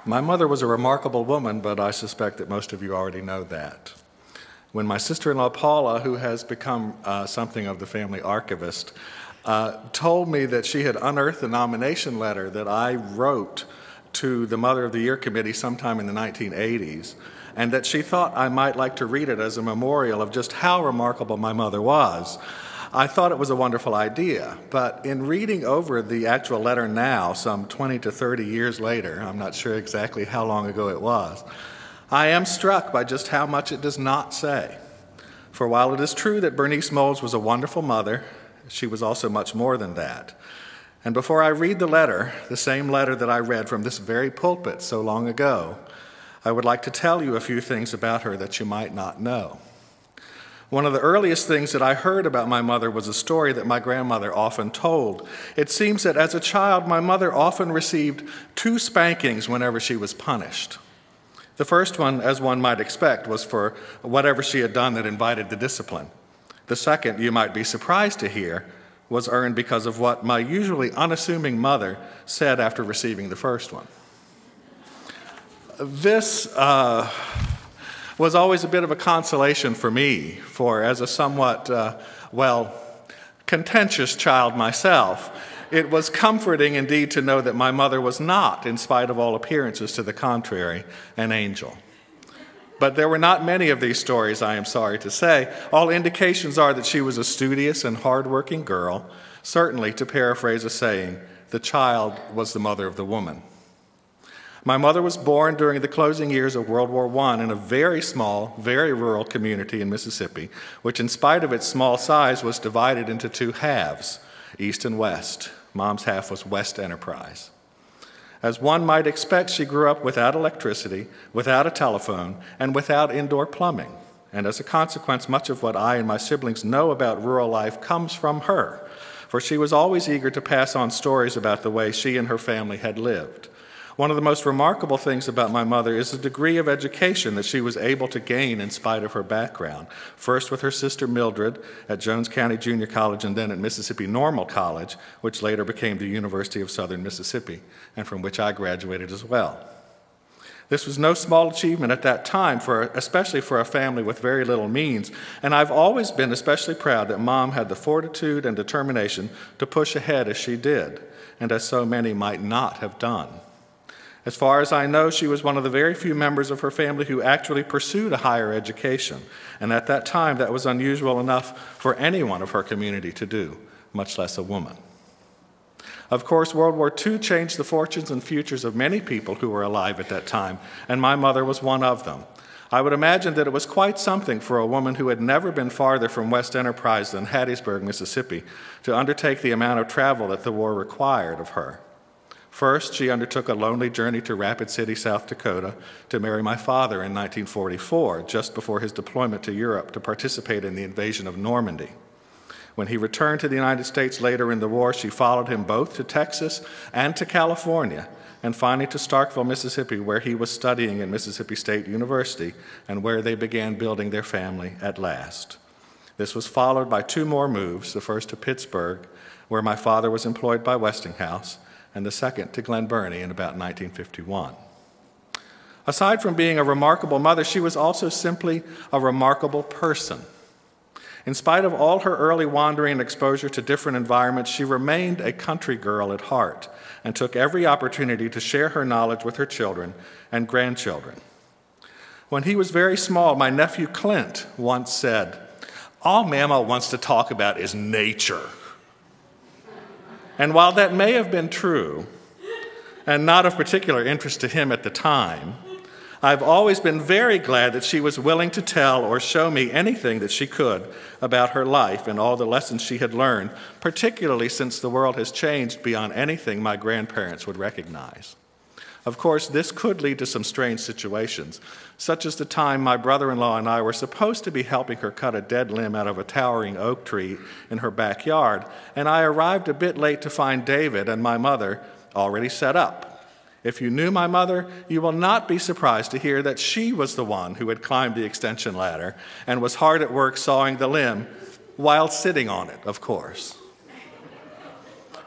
My mother was a remarkable woman, but I suspect that most of you already know that. When my sister-in-law Paula, who has become something of the family archivist, told me that she had unearthed a nomination letter that I wrote to the Mother of the Year Committee sometime in the 1980s, and that she thought I might like to read it as a memorial of just how remarkable my mother was, I thought it was a wonderful idea. But in reading over the actual letter now, some 20 to 30 years later, I'm not sure exactly how long ago it was, I am struck by just how much it does not say. For while it is true that Bernice Moles was a wonderful mother, she was also much more than that. And before I read the letter, the same letter that I read from this very pulpit so long ago, I would like to tell you a few things about her that you might not know. One of the earliest things that I heard about my mother was a story that my grandmother often told. It seems that as a child, my mother often received 2 spankings whenever she was punished. The first one, as one might expect, was for whatever she had done that invited the discipline. The second, you might be surprised to hear, was earned because of what my usually unassuming mother said after receiving the first one. This was always a bit of a consolation for me, for as a somewhat, contentious child myself, it was comforting indeed to know that my mother was not, in spite of all appearances to the contrary, an angel. But there were not many of these stories, I am sorry to say. All indications are that she was a studious and hardworking girl, certainly, to paraphrase a saying, the child was the mother of the woman. My mother was born during the closing years of World War I in a very small, very rural community in Mississippi, which in spite of its small size was divided into 2 halves, East and West. Mom's half was West Enterprise. As one might expect, she grew up without electricity, without a telephone, and without indoor plumbing. And as a consequence, much of what I and my siblings know about rural life comes from her, for she was always eager to pass on stories about the way she and her family had lived. One of the most remarkable things about my mother is the degree of education that she was able to gain in spite of her background, first with her sister Mildred at Jones County Junior College and then at Mississippi Normal College, which later became the University of Southern Mississippi, and from which I graduated as well. This was no small achievement at that time, especially for a family with very little means, and I've always been especially proud that Mom had the fortitude and determination to push ahead as she did, and as so many might not have done. As far as I know, she was one of the very few members of her family who actually pursued a higher education, and at that time that was unusual enough for anyone of her community to do, much less a woman. Of course, World War II changed the fortunes and futures of many people who were alive at that time, and my mother was one of them. I would imagine that it was quite something for a woman who had never been farther from West Enterprise than Hattiesburg, Mississippi, to undertake the amount of travel that the war required of her. First, she undertook a lonely journey to Rapid City, South Dakota, to marry my father in 1944, just before his deployment to Europe to participate in the invasion of Normandy. When he returned to the United States later in the war, she followed him both to Texas and to California, and finally to Starkville, Mississippi, where he was studying at Mississippi State University, and where they began building their family at last. This was followed by 2 more moves, the first to Pittsburgh, where my father was employed by Westinghouse, and the second to Glen Burnie in about 1951. Aside from being a remarkable mother, she was also simply a remarkable person. In spite of all her early wandering and exposure to different environments, she remained a country girl at heart and took every opportunity to share her knowledge with her children and grandchildren. When he was very small, my nephew Clint once said, "All Mama wants to talk about is nature." And while that may have been true, and not of particular interest to him at the time, I've always been very glad that she was willing to tell or show me anything that she could about her life and all the lessons she had learned, particularly since the world has changed beyond anything my grandparents would recognize. Of course, this could lead to some strange situations, such as the time my brother-in-law and I were supposed to be helping her cut a dead limb out of a towering oak tree in her backyard, and I arrived a bit late to find David and my mother already set up. If you knew my mother, you will not be surprised to hear that she was the one who had climbed the extension ladder and was hard at work sawing the limb while sitting on it, of course.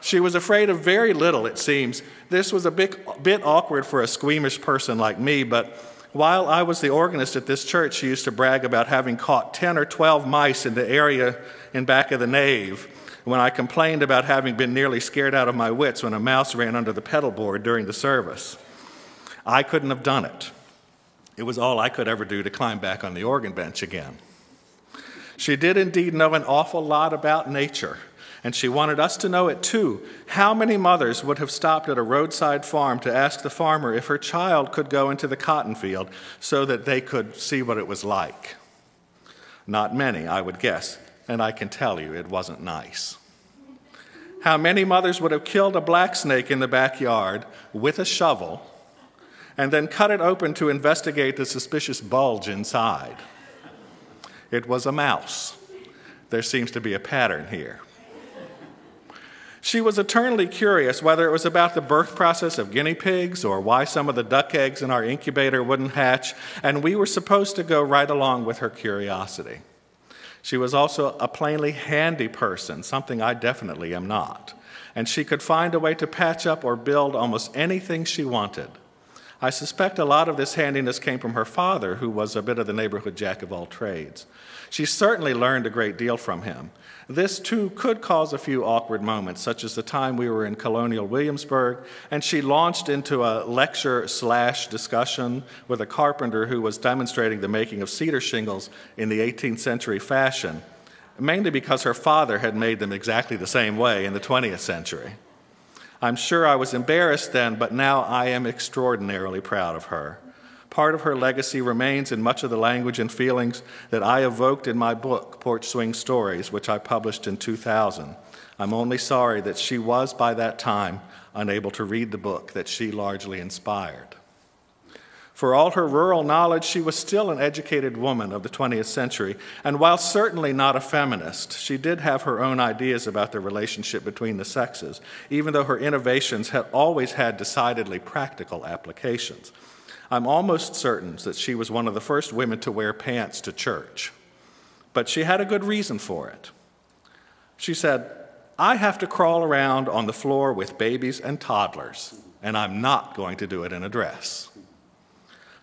She was afraid of very little, it seems. This was a bit awkward for a squeamish person like me, but while I was the organist at this church, she used to brag about having caught 10 or 12 mice in the area in back of the nave when I complained about having been nearly scared out of my wits when a mouse ran under the pedal board during the service. I couldn't have done it. It was all I could ever do to climb back on the organ bench again. She did indeed know an awful lot about nature, and she wanted us to know it too. How many mothers would have stopped at a roadside farm to ask the farmer if her child could go into the cotton field so that they could see what it was like? Not many, I would guess, and I can tell you it wasn't nice. How many mothers would have killed a black snake in the backyard with a shovel and then cut it open to investigate the suspicious bulge inside? It was a mouse. There seems to be a pattern here. She was eternally curious whether it was about the birth process of guinea pigs or why some of the duck eggs in our incubator wouldn't hatch, and we were supposed to go right along with her curiosity. She was also a plainly handy person, something I definitely am not, and she could find a way to patch up or build almost anything she wanted. I suspect a lot of this handiness came from her father, who was a bit of the neighborhood jack of all trades. She certainly learned a great deal from him. This, too, could cause a few awkward moments, such as the time we were in colonial Williamsburg, and she launched into a lecture/discussion with a carpenter who was demonstrating the making of cedar shingles in the 18th century fashion, mainly because her father had made them exactly the same way in the 20th century. I'm sure I was embarrassed then, but now I am extraordinarily proud of her. Part of her legacy remains in much of the language and feelings that I evoked in my book, Porch Swing Stories, which I published in 2000. I'm only sorry that she was, by that time, unable to read the book that she largely inspired. For all her rural knowledge, she was still an educated woman of the 20th century, and while certainly not a feminist, she did have her own ideas about the relationship between the sexes, even though her innovations had always had decidedly practical applications. I'm almost certain that she was one of the first women to wear pants to church, but she had a good reason for it. She said, "I have to crawl around on the floor with babies and toddlers, and I'm not going to do it in a dress."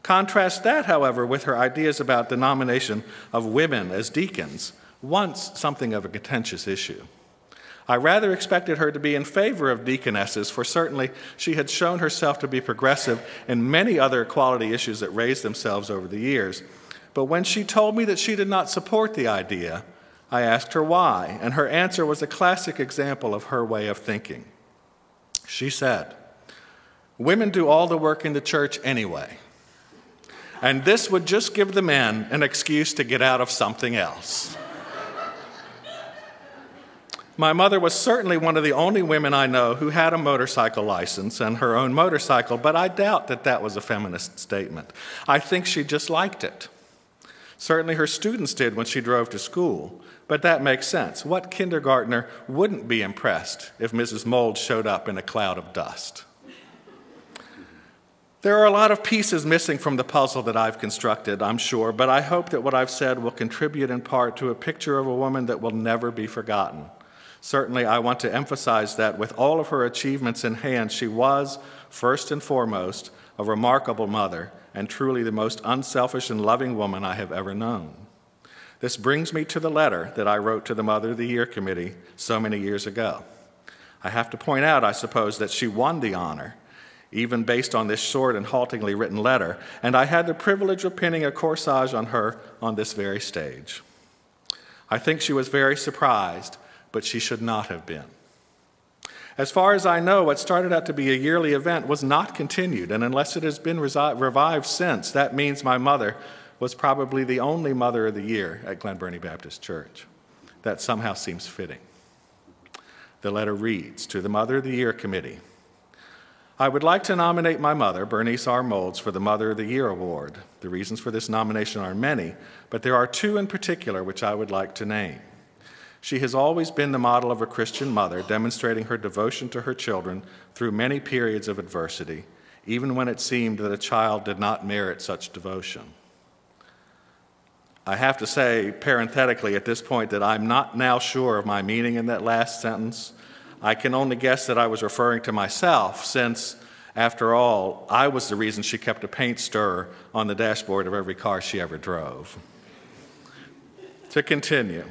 Contrast that, however, with her ideas about the nomination of women as deacons, once something of a contentious issue. I rather expected her to be in favor of deaconesses, for certainly she had shown herself to be progressive in many other equality issues that raised themselves over the years. But when she told me that she did not support the idea, I asked her why, and her answer was a classic example of her way of thinking. She said, "Women do all the work in the church anyway, and this would just give the men an excuse to get out of something else." My mother was certainly one of the only women I know who had a motorcycle license and her own motorcycle, but I doubt that that was a feminist statement. I think she just liked it. Certainly her students did when she drove to school, but that makes sense. What kindergartner wouldn't be impressed if Mrs. Mold showed up in a cloud of dust? There are a lot of pieces missing from the puzzle that I've constructed, I'm sure, but I hope that what I've said will contribute in part to a picture of a woman that will never be forgotten. Certainly, I want to emphasize that with all of her achievements in hand, she was, first and foremost, a remarkable mother and truly the most unselfish and loving woman I have ever known. This brings me to the letter that I wrote to the Mother of the Year Committee so many years ago. I have to point out, I suppose, that she won the honor, even based on this short and haltingly written letter, and I had the privilege of pinning a corsage on her on this very stage. I think she was very surprised, but she should not have been. As far as I know, what started out to be a yearly event was not continued, and unless it has been revived since, that means my mother was probably the only Mother of the Year at Glen Burnie Baptist Church. That somehow seems fitting. The letter reads, to the Mother of the Year Committee, I would like to nominate my mother, Bernice R. Molds, for the Mother of the Year Award. The reasons for this nomination are many, but there are two in particular which I would like to name. She has always been the model of a Christian mother, demonstrating her devotion to her children through many periods of adversity, even when it seemed that a child did not merit such devotion. I have to say, parenthetically at this point, that I'm not now sure of my meaning in that last sentence. I can only guess that I was referring to myself, since, after all, I was the reason she kept a paint stirrer on the dashboard of every car she ever drove. To continue.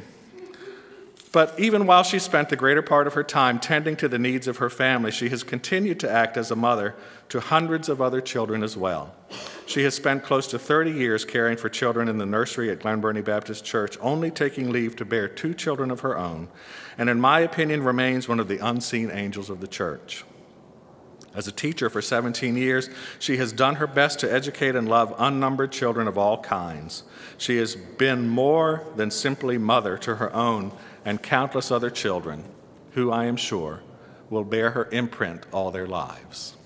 But even while she spent the greater part of her time tending to the needs of her family, she has continued to act as a mother to hundreds of other children as well. She has spent close to 30 years caring for children in the nursery at Glen Burnie Baptist Church, only taking leave to bear 2 children of her own, and in my opinion remains one of the unseen angels of the church. As a teacher for 17 years, she has done her best to educate and love unnumbered children of all kinds. She has been more than simply mother to her own and countless other children who, I am sure, will bear her imprint all their lives.